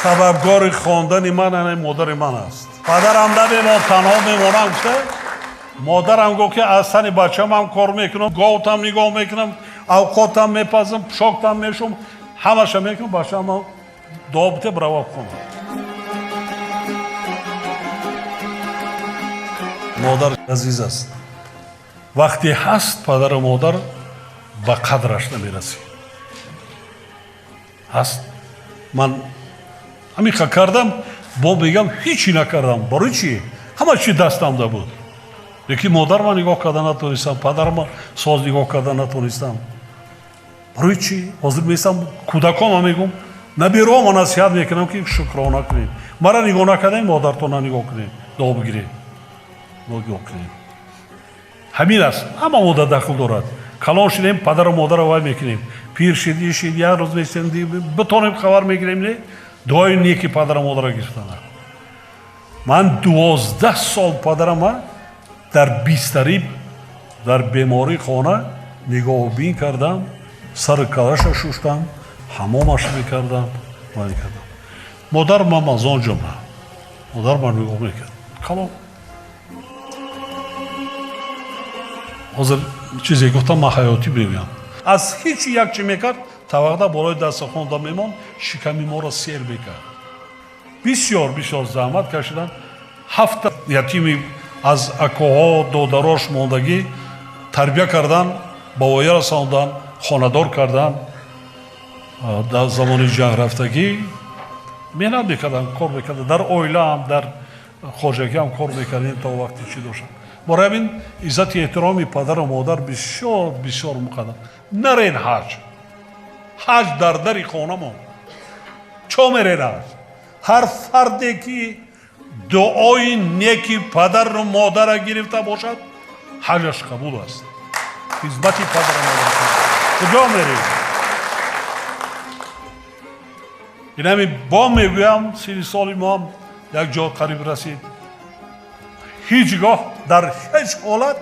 سببگار خواندن من مادر من است. پدرم نمی‌ماند، تنها میمونم گفته. مادرم گفت که از سن بچه‌م هم کار میکنم، گاوتم نگاه میکنم، اوقاتم میپزم، پشاکتم میشم، همش میکنم. بچه‌م دابته برای خونه. مادر عزیز است. وقتی هست پدر و مادر به قدرش نمیرسی. هست. من همین کردم، با میگم هیچی نکردم. برای چی؟ همه چی دستم ده بود. یکی مادر من نگاه کردن نتونستم، پدر من ساز نگاه کردن نتونستم. برای چی؟ حاضر میستم کودکام هم میگم نبیرو ما نصیحت میکنم که شکرانه کنید. مرا نگاه نکردین مادرتون نگاه کنید، دعا بگیرید، نگاه کنید. همین است. همه مادر دخل دارد. کلان شدیم پدر و مادر رو وای میکنیم. پیر شدی یک روز میستیم بتونیم خبر میگیریم نه دعای نیکی پدر و مادر رو گرفتن. من 12 سال پدرم در بیستری در بیماری خانه نگاه بین کردم، سر کارش شستم، حمامش میکردم، مادر من از آن جمله مادر من نگاه میکرد. کلام حاضر چیزی گفتم من حیاتی بگویم. از هیچ یک چی میکرد توقع بالای دست خونده میمون، شکمی ما را سیر میکرد. بسیار زحمت کشیدن. 7 یتیمی از اکوها دودراش موندگی تربیه کردن، با وایه رساندن، خاندار کردن. در زمان جنگ رفتگی محنت میکردن، کار میکردن. در اویله هم در خوجگی هم کار میکردن تا وقتی چی داشتن. برای همین عزت احترامی پدر و مادر بسیار مقدم. نرین حج در دری خانه ما چه میرین حج؟ هر فردی که دعای نیکی پدر و مادر را گرفته باشد حجش قبول است. خدمتی پدر و مادر کجا میرین؟ این همین با میگویم 30 سالی ما هم یک جا قریب رسید. هیچگاه در هیچ حالت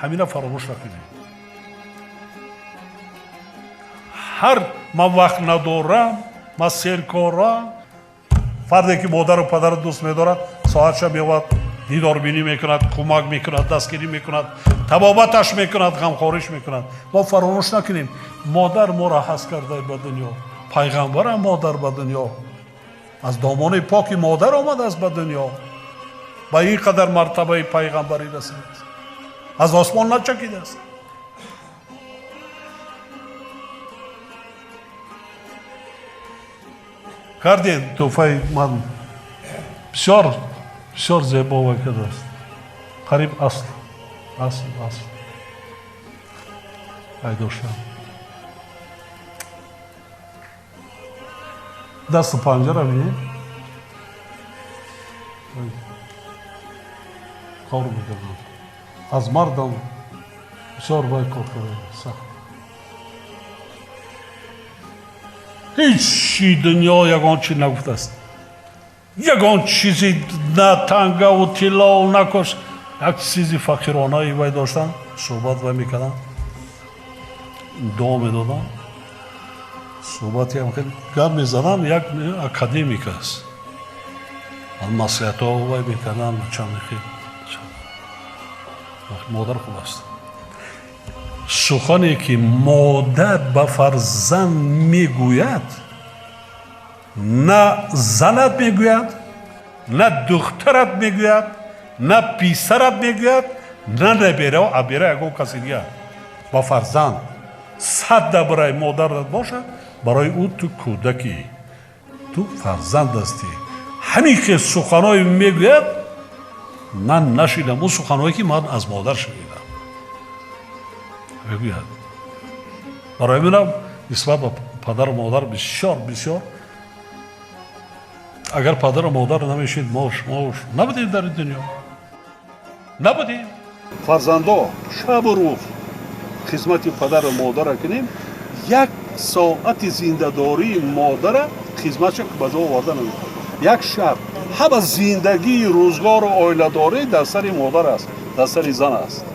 همینه فراموش نکنید. هر من وقت ندارم، من سرکارم، فردی که مادر و پدر دوست می‌دارد ساعتش میاد دیدار بینی میکند، کمک میکند، دستگیری میکند، طبابتش میکند، غمخوریش میکند. ما فراموش نکنیم مادر ما را هست کرده به دنیا. پیغمبر مادر به دنیا از دامان پاک مادر آمد است به دنیا. با این قدر مرتبه پیغمبری رسید است. از آسمان نچکیده است. کردین توفه من بسیار زیبا و کده است. قریب اصل ای دوشم دست پنجره بینید کار میکنم. از مردم بسیار باید کار کنید. سخت هیچی دنیا یگان چی نگفته است. یگان چیزی نه تنگه و طلا و نکش. یک چیزی فقیرانه ای باید داشتن. صحبت باید میکردن، دعا میدادن، صحبتی هم خیلی گرد میزدن. یک اکادمیک است. از نصیحت ها باید میکردن. چند خیلی مادر خوب است. سخنی که مادر به فرزند میگوید نه زنت میگوید، نه دخترت میگوید، نه پیسرت میگوید، نه نبیره و عبیره اگه کسی دیگه. با فرزند 100 برای مادرت باشد، برای او تو کودکی، تو فرزند هستی. همین که سخنهای میگوید من نشیدم. اون سخنهایی که من از مادر شنیدم بگوید. برای منم نسبت به پدر و مادر بسیار اگر پدر و مادر نمیشید ما نبودیم در دنیا. نبودیم. فرزندا شب و روز خدمت پدر و مادر کنیم. 1 ساعت زنده‌داری مادر خدمتش به جا آوردن نمی‌کنه. 1 شب همه زندگی روزگار و عائله‌داری در سر مادر است، در سر زن است.